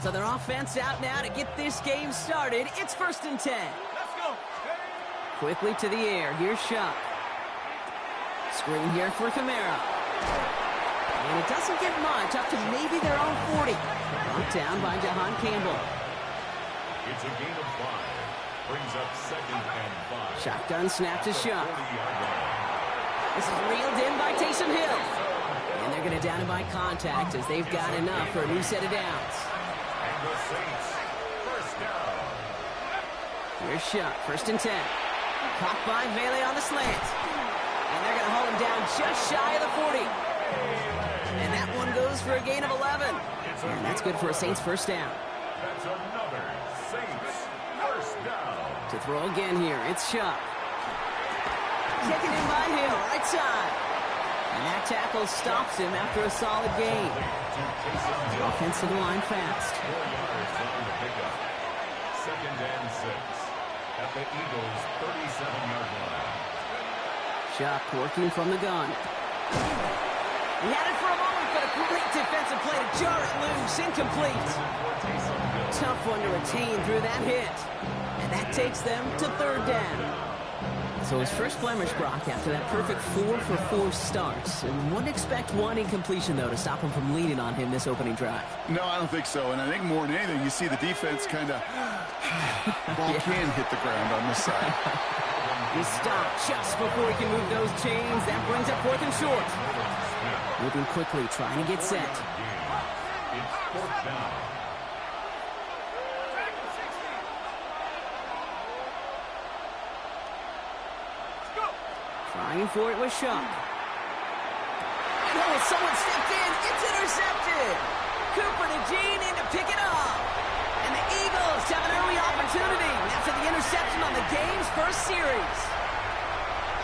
So their offense out now to get this game started. It's 1st and 10. Let's go. Quickly to the air. Here's Shuck. Screen here for Kamara. And it doesn't get much, up to maybe their own 40. Knocked down by Jahan Campbell. It's a gain of 5. Brings up 2nd and 5. Shotgun snap to Shuck. This is reeled in by Taysom Hill. And they're going to down him by contact as they've got enough for a new set of downs. And the Saints, 1st down. Here's Shuck, 1st and 10. Caught by Vele on the slant. And they're going to hold him down just shy of the 40. And that one goes for a gain of 11. And that's good for a Saints 1st down. That's another Saints 1st down. To throw again here, it's Shuck. Taken in by Hill, right side. And that tackle stops him after a solid gain. The offensive line fast. 4 yards on the pickup. 2nd and 6. At the Eagles' 37-yard line. Shuck working from the gun. He had it for a moment, but a great defensive play to jar it loose. Incomplete. Tough one to retain through that hit. And that takes them to 3rd down. So his first blemish, Brock, after that perfect 4-for-4 start. And wouldn't expect one incompletion, though, to stop him from leaning on him this opening drive. No, I don't think so. And I think more than anything, you see the defense kind of ball can hit the ground on this side. He stopped just before he can move those chains. That brings up 4th and short. Moving quickly, trying to get set. It's 4th down. Trying for it with Shuck. And oh, someone stepped in. It's intercepted. Cooper to Jean in to pick it up. And the Eagles have an early opportunity after the interception on the game's first series.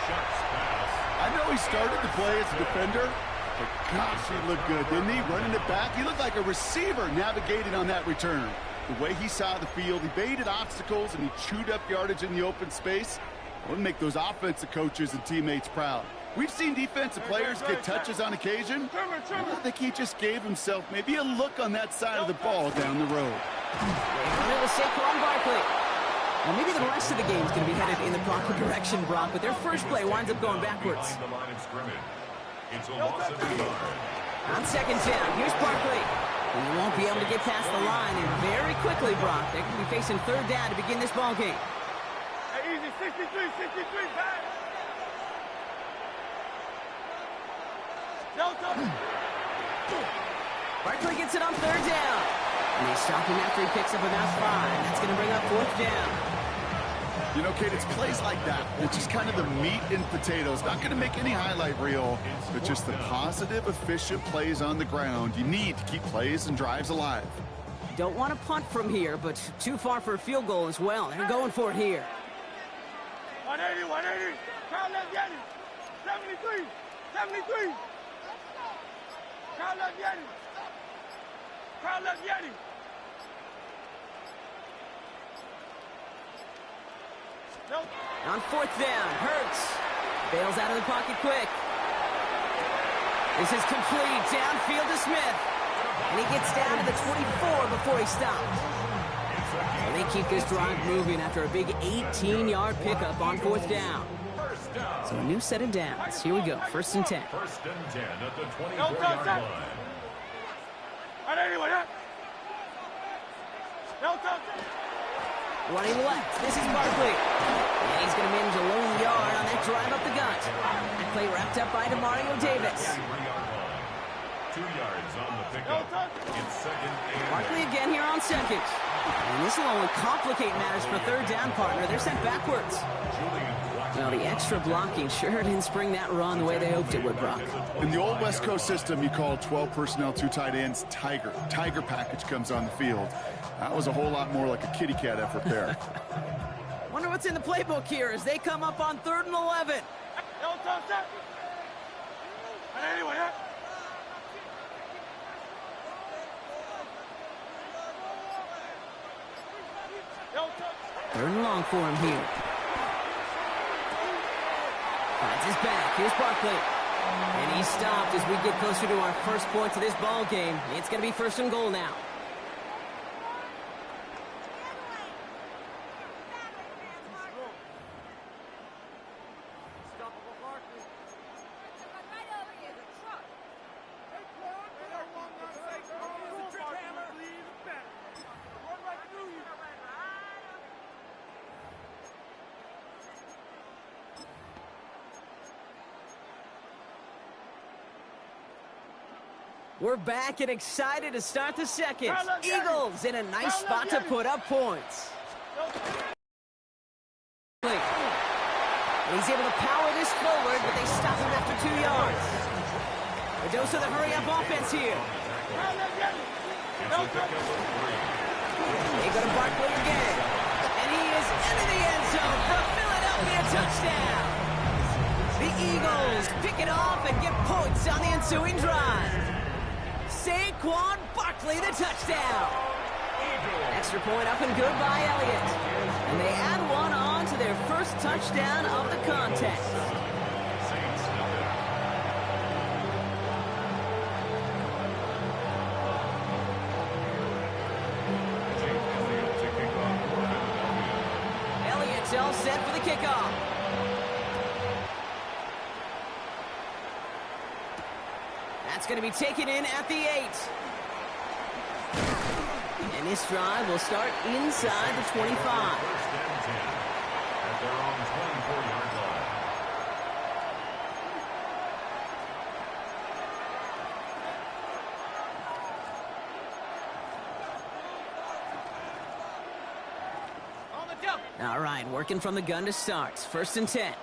Shuck's pass. I know he started the play as a defender, but gosh, he looked good, didn't he? Running it back, he looked like a receiver navigating on that return. The way he saw the field, he baited obstacles and he chewed up yardage in the open space. It would make those offensive coaches and teammates proud. We've seen defensive players get touches on occasion. I think he just gave himself maybe a look on that side of the ball down the road. It was Saquon Barkley. Well, maybe the rest of the game is going to be headed in the proper direction, Brock, but their first play winds up going backwards. Behind the line of scrimmage. It's a loss of a yard. On 2nd down, here's Barkley. And he won't be able to get past the line, and very quickly, Brock, they could be facing 3rd down to begin this ball game. Hey, easy, 63, back. Barkley gets it on 3rd down. And they stop him after he picks up about 5. That's going to bring up 4th down. You know, Kate, it's plays like that. It's just kind of the meat and potatoes. Not going to make any highlight reel, but just the positive, efficient plays on the ground. You need to keep plays and drives alive. Don't want to punt from here, but too far for a field goal as well. They're going for it here. 180. Crowd left Yeti. 73. Crowd left Yeti. Nope. On 4th down, Hurts bails out of the pocket quick. This is complete, downfield to Smith. And he gets down to the 24 before he stops. And they keep this drive moving after a big 18-yard pickup on 4th down. So a new set of downs. Here we go, 1st and 10. 1st and 10 at the 24-yard line. Running left, this is Barkley. And he's going to manage a lone yard on that drive up the gut. That play wrapped up by Demario Davis. 2 yards on the pickup. It's 2nd and Barkley again here on 2nd. And this will only complicate matters for 3rd down, partner. They're sent backwards. Well, the extra blocking sure didn't spring that run the way they hoped it would, Brock. In the old West Coast system, you call 12 personnel, 2 tight ends, Tiger. Tiger package comes on the field. That was a whole lot more like a kitty cat effort there. Wonder what's in the playbook here as they come up on 3rd and 11. Third and long for him here. Finds his back. Here's Barkley. And he stopped as we get closer to our first points of this ball game. It's going to be 1st and goal now. We're back and excited to start the second. Eagles in a nice spot to put up points. And he's able to power this forward, but they stop him after 2 yards. A dose of the hurry-up offense here. They go to Barkley again. And he is into the end zone for a Philadelphia touchdown. The Eagles pick it off and get points on the ensuing drive. Saquon Barkley, the touchdown. Extra point up and good by Elliott. And they add one on to their first touchdown of the contest. Elliott's all set for the kickoff. That's going to be taken in at the 8. And this drive will start inside the 25. First and 10 at their own 24-yard line. On the jump. All right, working from the gun to start. First and 10. Here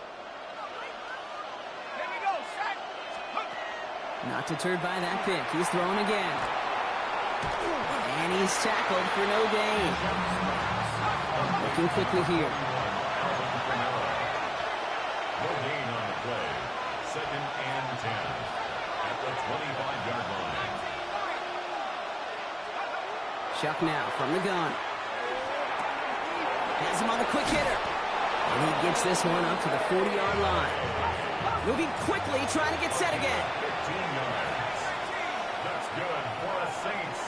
we go. Set. Not deterred by that pick. He's throwing again. And he's tackled for no gain. Looking quickly here. No gain on the play. Second and 10 at the 25-yard line. Chuck now from the gun. Has him on the quick hitter. And he gets this one up to the 40-yard line. Moving quickly, trying to get set again. 15 yards. That's good for a Saints.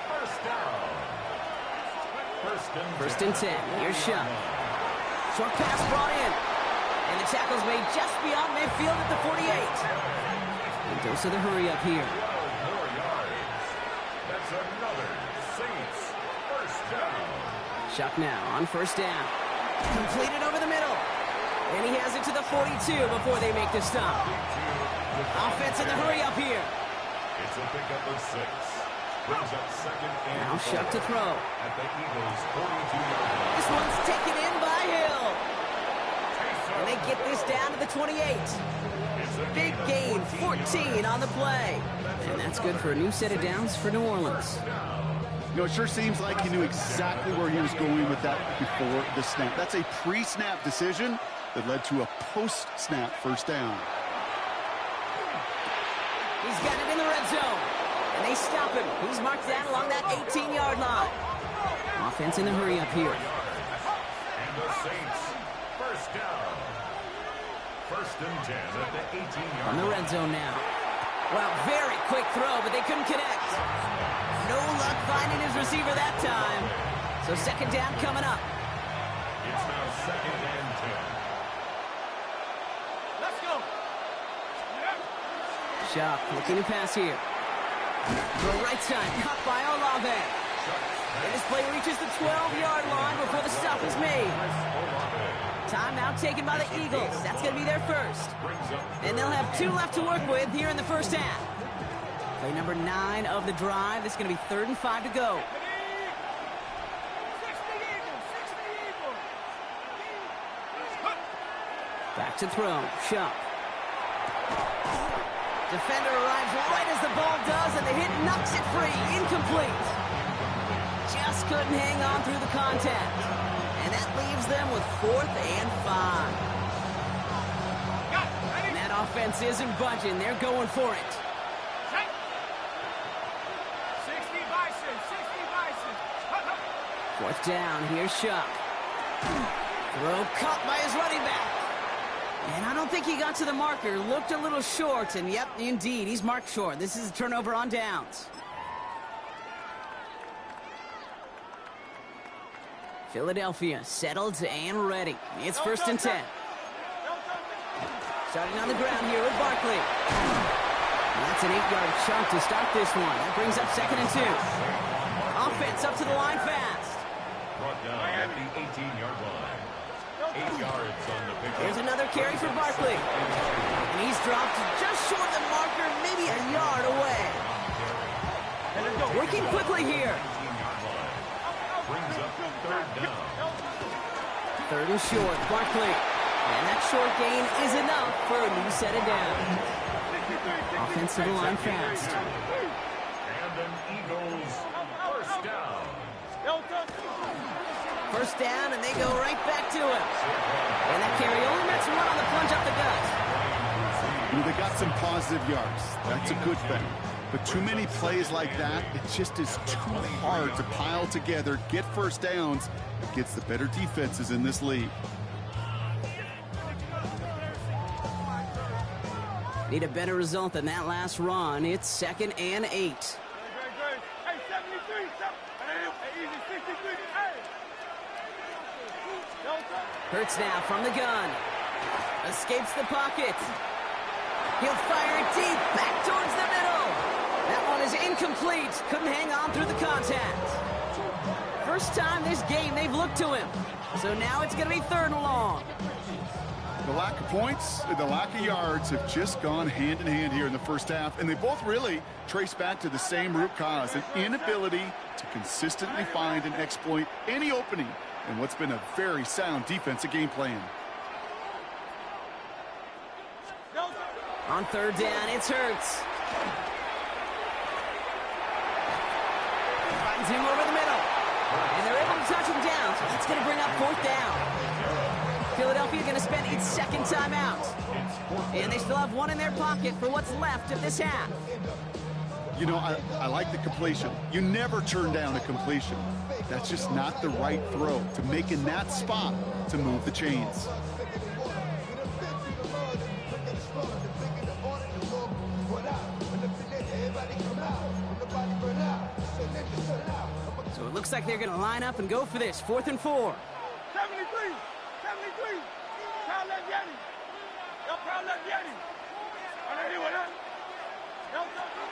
First down. First and 10. Here's Chuck. Short pass brought in. And the tackle's made just beyond midfield at the 48. And dose of the hurry up here. 12 more yards. That's another Saints first down. Chuck now on first down. Completed over the middle. And he has it to the 42 before they make the stop. Offense in the hurry up here. It's a pickup of 6. Brings up second and Now Chuck to throw. at the Eagles' 42-yard line. This one's taken in by Hill. And they get this down to the 28. Big gain, 14 on the play. And that's good for a new set of downs for New Orleans. You know, it sure seems like he knew exactly where he was going with that before the snap. That's a pre-snap decision that led to a post-snap first down. He's got it in the red zone. And they stop him. He's marked down along that 18-yard line. Offense in the hurry up here. And the Saints first down. First and 10 at the 18-yard On the line. red zone now. Well, very quick throw, but they couldn't connect. No luck finding his receiver that time. So second down coming up. It's now second and 10. Let's go. Chuck looking to pass here. To the right side, cut by Olave. And this play reaches the 12-yard line before the stop is made. Timeout taken by the Eagles. That's going to be their first. And they'll have 2 left to work with here in the first half. Play number 9 of the drive. This is going to be 3rd and 5 to go. 60 Eagles. Back to throw. Chuck. Defender arrives right as the ball does, and the hit knocks it free. Incomplete. Just couldn't hang on through the contact. And that leaves them with 4th and 5. And that offense isn't budging. They're going for it. 60 Bison. 60 Bison. 4th down. Here's Chuck. Throw caught by his running back. And I don't think he got to the marker. Looked a little short, and yep, indeed, he's marked short. This is a turnover on downs. Philadelphia settled and ready. It's 1st and 10. Starting on the ground here with Barkley. And that's an 8-yard chunk to start this one. That brings up 2nd and 2. Offense up to the line fast. Brought down at the 18-yard line. 8 yards on the pickup. Here's another carry for Barkley. And he's dropped just short of the marker, maybe a yard away. Working quickly here. 19-yard line. Brings up third down. Third and short, Barkley. And that short gain is enough for a new set of downs. Offensive line fast. And an Eagles first down. First down, and they go right back to him. And that carry only makes one on the plunge up the gut. They got some positive yards. That's a good thing. But too many plays like that, it just is too hard to pile together, get first downs against the better defenses in this league. Need a better result than that last run. It's 2nd and 8. Hey, 73. Easy, 63. Hey. Hurts now from the gun. Escapes the pocket. He'll fire it deep, back towards the middle. That one is incomplete. Couldn't hang on through the contact. First time this game they've looked to him. So now it's going to be 3rd and long. The lack of points and the lack of yards have just gone hand in hand here in the first half, and they both really trace back to the same root cause, an inability to consistently find and exploit any opening in what's been a very sound defensive game plan. On 3rd down, it's Hurts. Finds him over the middle. And they're able to touch him down, so that's going to bring up 4th down. Philadelphia going to spend its 2nd timeout. And they still have one in their pocket for what's left of this half. You know, I like the completion. You never turn down a completion. That's just not the right throw to make in that spot to move the chains. So it looks like they're going to line up and go for this. 4th and 4. 73. Proud left Yeti. Yo, proud left Yeti.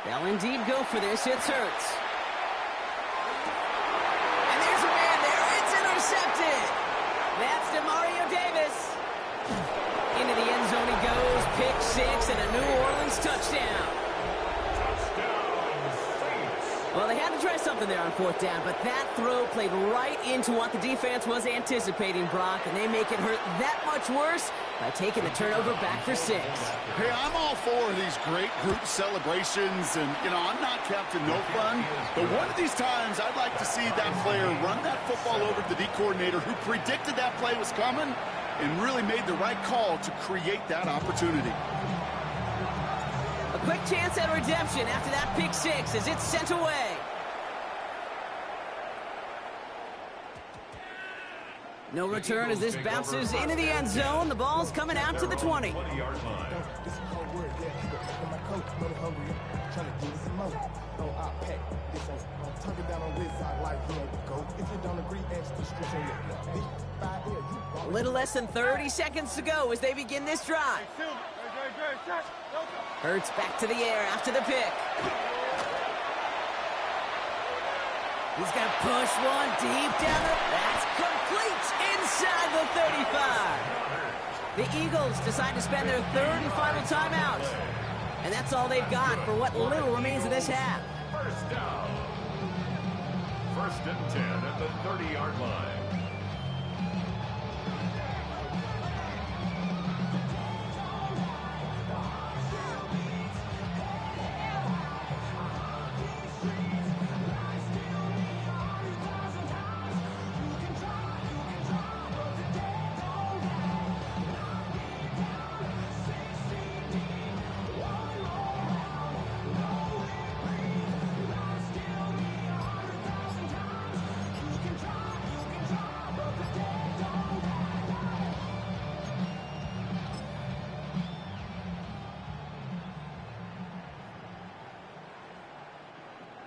They'll indeed go for this. It's Hurts. And there's a man there. It's intercepted. That's DeMario Davis. Into the end zone he goes. Pick 6 and a New Orleans touchdown. Well, they had to try something there on 4th down, but that throw played right into what the defense was anticipating, Brock, and they make it hurt that much worse by taking the turnover back for 6. Hey, I'm all for these great group celebrations, and, you know, I'm not Captain No Fun, but one of these times I'd like to see that player run that football over to the D coordinator who predicted that play was coming and really made the right call to create that opportunity. A quick chance at redemption after that pick 6 as it's sent away. No return as this bounces into the end zone. The ball's coming out to the 20. 20-yard line. A little less than 30 seconds to go as they begin this drive. Hurts back to the air after the pick. He's going to push one deep down the... That's complete inside the 35. The Eagles decide to spend their 3rd and final timeout. And that's all they've got for what little remains of this half. First down. 1st and 10 at the 30-yard line.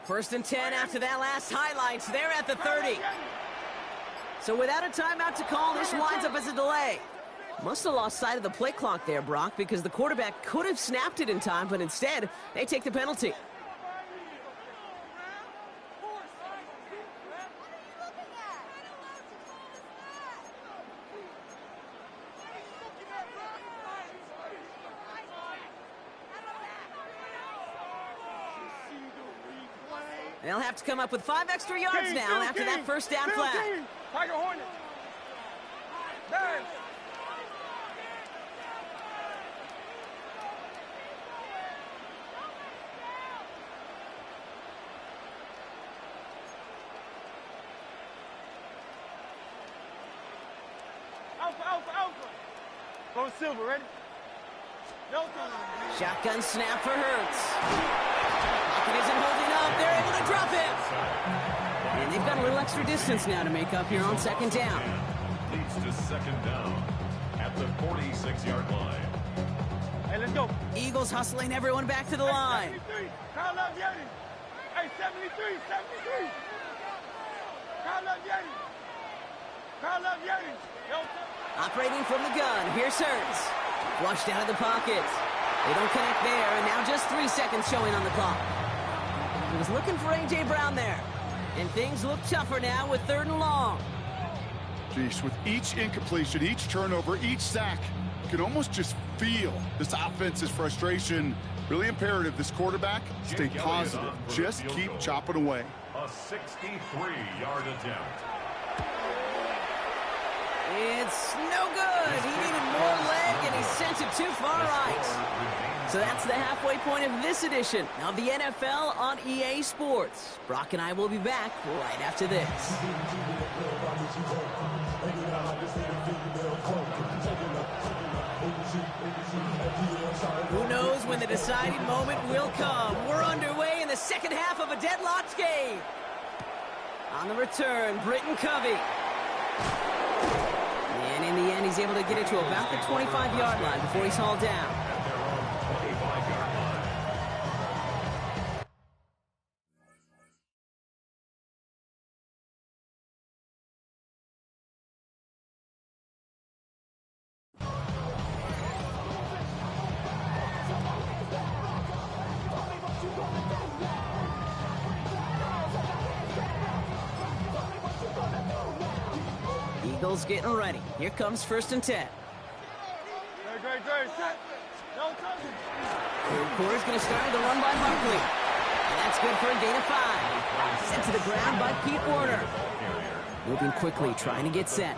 First and 10 after that last highlights. They're at the 30. So without a timeout to call, this winds up as a delay. Must have lost sight of the play clock there, Brock, because the quarterback could have snapped it in time, but instead, they take the penalty. They'll have to come up with 5 extra yards now after that first down flag. Tiger Hornet. Dance. Alpha, alpha, alpha. Go silver, ready? No time. Shotgun snap for Hurts. Pocket isn't holding up. They're able to drop him. And they've got a little extra distance now to make up here on second down. Leads to second down at the 46-yard line. Hey, let's go. Eagles hustling everyone back to the line. 73. Kyle Yeti. Hey, 73, 73. Kyle Yeti. Kyle Yeti. Operating from the gun. Here's Hurts. Flushed out of the pocket. They don't connect there, and now just 3 seconds showing on the clock. He was looking for A.J. Brown there. And things look tougher now with 3rd and long. Jeez, with each incompletion, each turnover, each sack, you can almost just feel this offense's frustration. Really imperative this quarterback stay positive. Just keep chopping away. A 63-yard attempt. It's no good. He needed more leg, and he sent it too far right. So that's the halfway point of this edition of the NFL on EA Sports. Brock and I will be back right after this. Who knows when the deciding moment will come? We're underway in the second half of a deadlocked game. On the return, Britton Covey. And in the end, he's able to get it to about the 25-yard line before he's hauled down. Eagles getting ready. Here comes 1st and 10. Great, set. No touching. Third quarter's going to start with a run by Barkley. And that's good for a gain of 5. Sent to the ground by Pete Werner. Moving quickly, trying to get set.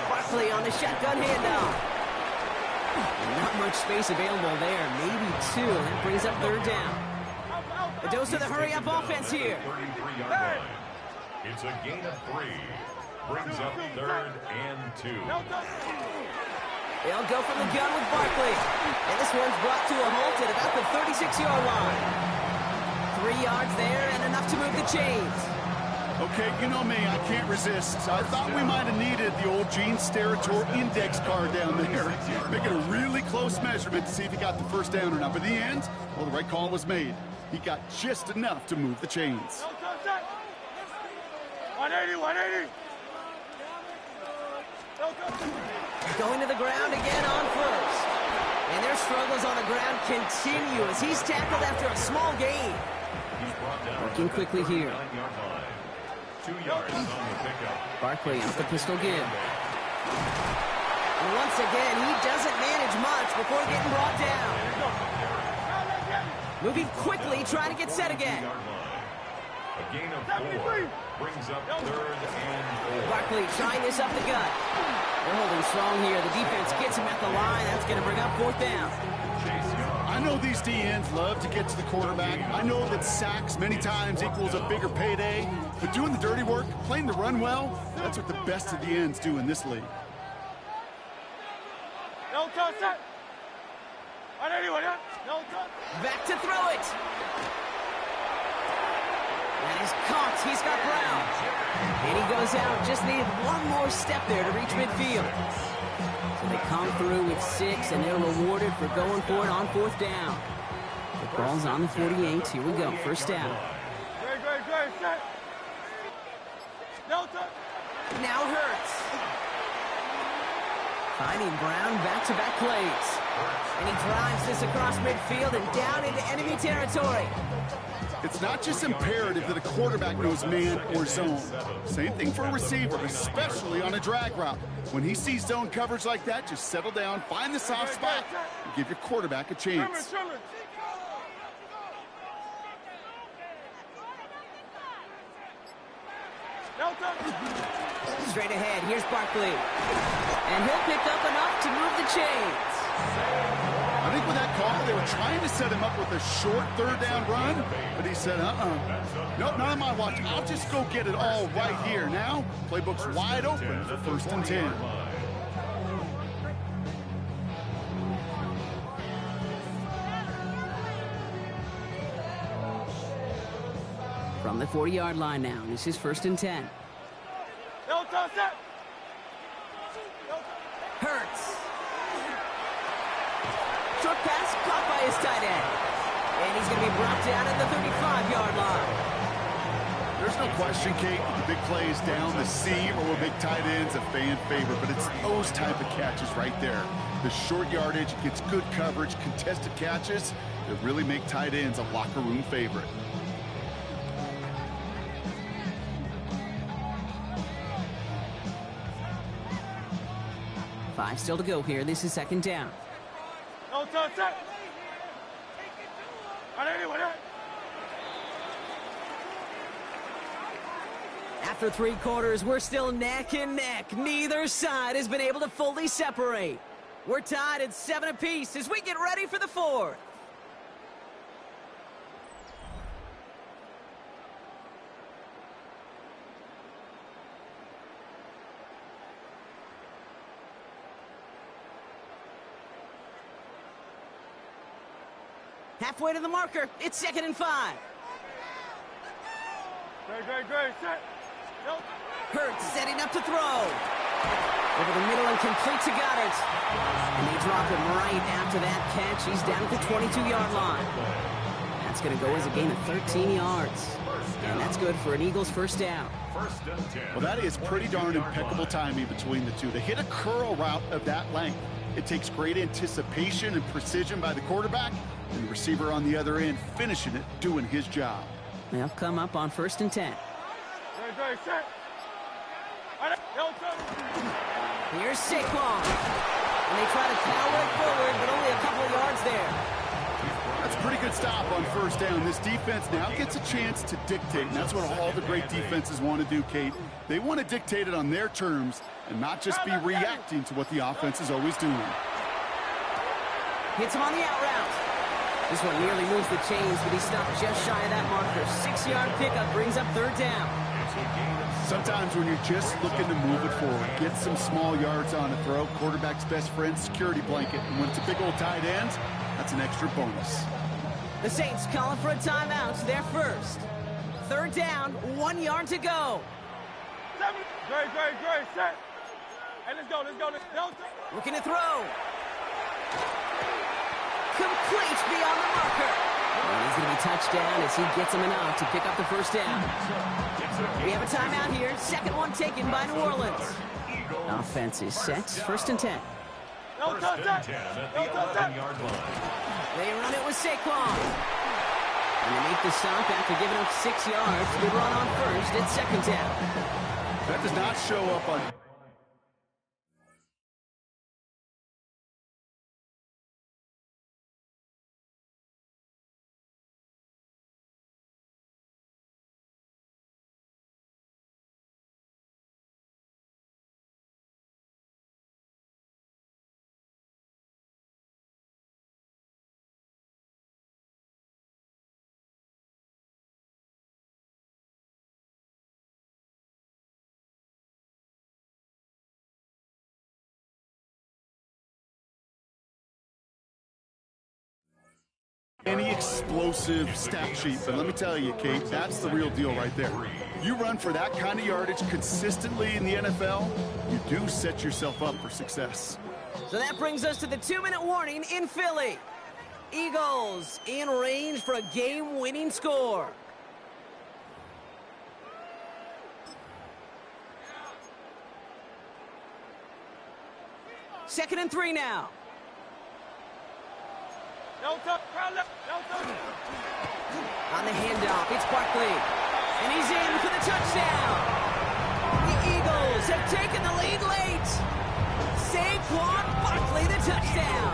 Barkley on the shotgun handoff. Not much space available there. Maybe 2. That brings up 3rd down. A dose of the hurry-up offense here. It's a gain of 3. Brings up 3rd and 2. They'll go from the gun with Barkley. And this one's brought to a halt at about the 36-yard line. 3 yards there and enough to move the chains. Okay, you know me, I can't resist. I thought we might have needed the old Gene Steratore index card down there. Make it a really close measurement to see if he got the first down or not. But in the end, well, the right call was made. He got just enough to move the chains. 180, 180. Going to the ground again on 1st. And their struggles on the ground continue as he's tackled after a small gain. Working quickly here. 2 yards on the pickup. Barkley off the pistol give. And once again, he doesn't manage much before getting brought down. Moving quickly, trying to get set again. A gain of 4 brings up 3rd and 4. Barkley trying this up the gut. They're holding strong here. The defense gets him at the line. That's going to bring up 4th down. I know these DNs love to get to the quarterback. I know that sacks many times equals a bigger payday. But doing the dirty work, playing the run well, that's what the best of the ends do in this league. No touch, set. 180, no touch. Back to throw it. And he's caught. He's got Brown. And he goes out. Just needed one more step there to reach midfield. So they come through with 6, and they're rewarded for going for it on 4th down. The ball's on the 48. Here we go. First down. Great, set. No touch. Now Hurts. Finding Brown back-to-back plays. And he drives this across midfield and down into enemy territory. It's not just imperative that a quarterback knows man or zone. Same thing for a receiver, especially on a drag route. When he sees zone coverage like that, just settle down, find the soft spot, and give your quarterback a chance. Straight ahead, here's Barkley. And he'll pick up enough to move the chains. I think with that call, they were trying to set him up with a short third down run, but he said, nope, not on my watch. I'll just go get it all right here. Now, playbook's wide open for 1st and 10. From the 40-yard line now, this is 1st and 10. Hurts. Short pass caught by his tight end. And he's going to be brought down at the 35-yard line. There's no question, Kate, the big plays down the seam or big tight ends a fan favorite, but it's those type of catches right there. The short yardage gets good coverage, contested catches that really make tight ends a locker room favorite. Five still to go here. This is 2nd down. After 3 quarters, we're still neck and neck. Neither side has been able to fully separate. We're tied at 7 apiece as we get ready for the 4th. Halfway to the marker. It's 2nd and 5. Great. Set. Hurts setting up to throw. Over the middle and complete to Goddard. And they drop him right after that catch. He's down at the 22-yard line. That's going to go as a gain of 13 yards. And that's good for an Eagles 1st down. Well, that is pretty darn impeccable timing between the two. To hit a curl route of that length, it takes great anticipation and precision by the quarterback, and the receiver on the other end finishing it, doing his job. They'll come up on 1st and 10. Set. Here's Saquon. And they try to power it forward, but only a couple of yards there. That's a pretty good stop on 1st down. This defense now gets a chance to dictate, and that's what all the great defenses want to do, Kate. They want to dictate it on their terms and not just be reacting to what the offense is always doing. Hits him on the out route. This one nearly moves the chains, but he stopped just shy of that marker. 6-yard pickup brings up 3rd down. Sometimes when you're just looking to move it forward, get some small yards on a throw, quarterback's best friend, security blanket. And when it's a big old tight end, that's an extra bonus. The Saints calling for a timeout. They're first. 3rd down, 1 yard to go. Great. Set. Hey, let's go. Looking to throw. Complete beyond the marker. And he's going to be touchdown as he gets him enough to pick up the 1st down. We have a timeout here. 2nd one taken by New Orleans. Offense is set. 1st and 10. They run it with Saquon. And they make the stop after giving up 6 yards. We run on 1st at 2nd down. That does not show up on... Any explosive stat sheet, but let me tell you, Kate, that's the real deal right there. You run for that kind of yardage consistently in the NFL, you do set yourself up for success. So that brings us to the 2-minute warning in Philly. Eagles in range for a game-winning score. Second and 3 now. No touch. On the handoff, it's Barkley. And he's in for the touchdown. The Eagles have taken the lead late. Saquon Barkley, the touchdown.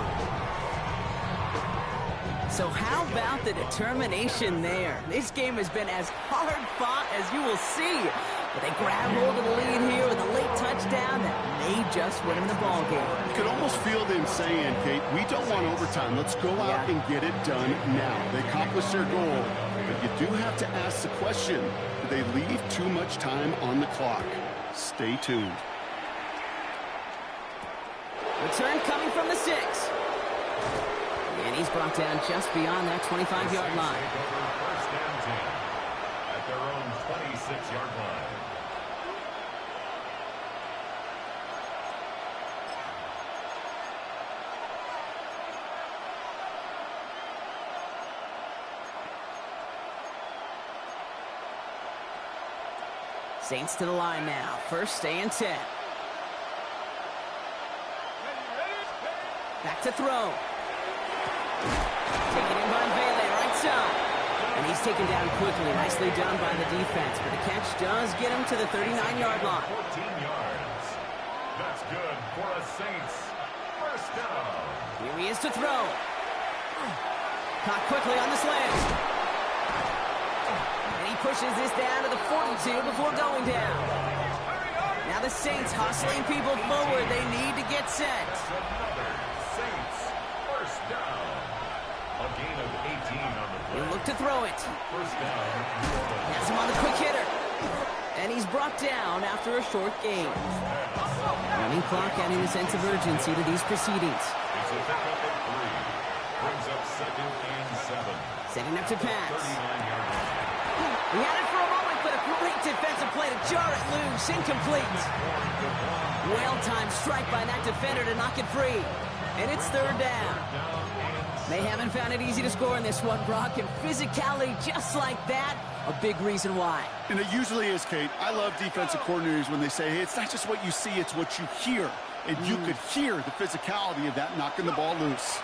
So how about the determination there? This game has been as hard fought as you will see. But they grab hold of the lead here with a late touchdown that may just win them the ball game. You could almost feel them saying, Kate, we don't want overtime. Let's go out and get it done now. They accomplished their goal, but you do have to ask the question, do they leave too much time on the clock? Stay tuned. Return coming from the 6. And he's brought down just beyond that 25-yard line. First down 10 at their own 26-yard line. Saints to the line now. First and 10. Back to throw. Taken in by Bailey, right side. And he's taken down quickly. Nicely done by the defense. But the catch does get him to the 39-yard line. 14 yards. That's good for the Saints. First down. Here he is to throw. Caught quickly on the slant. And he pushes this down to the 42 before going down. Now the Saints hustling people forward. They need to get set. Another Saints first down. A gain of 18 on the play. He'll look to throw it. First down. Has him on the quick hitter. And he's brought down after a short gain. Running clock adding a sense of urgency to these proceedings. It's a pickup of 3. Brings up second and 7. Setting up to pass. 39-yard line. He had it for a moment, but a great defensive play to jar it loose. Incomplete. Well-timed strike by that defender to knock it free. And it's third down. They haven't found it easy to score in this one, Brock. And physicality just like that, a big reason why. And it usually is, Kate. I love defensive coordinators when they say, hey, it's not just what you see, it's what you hear. And you could hear the physicality of that knocking the ball loose.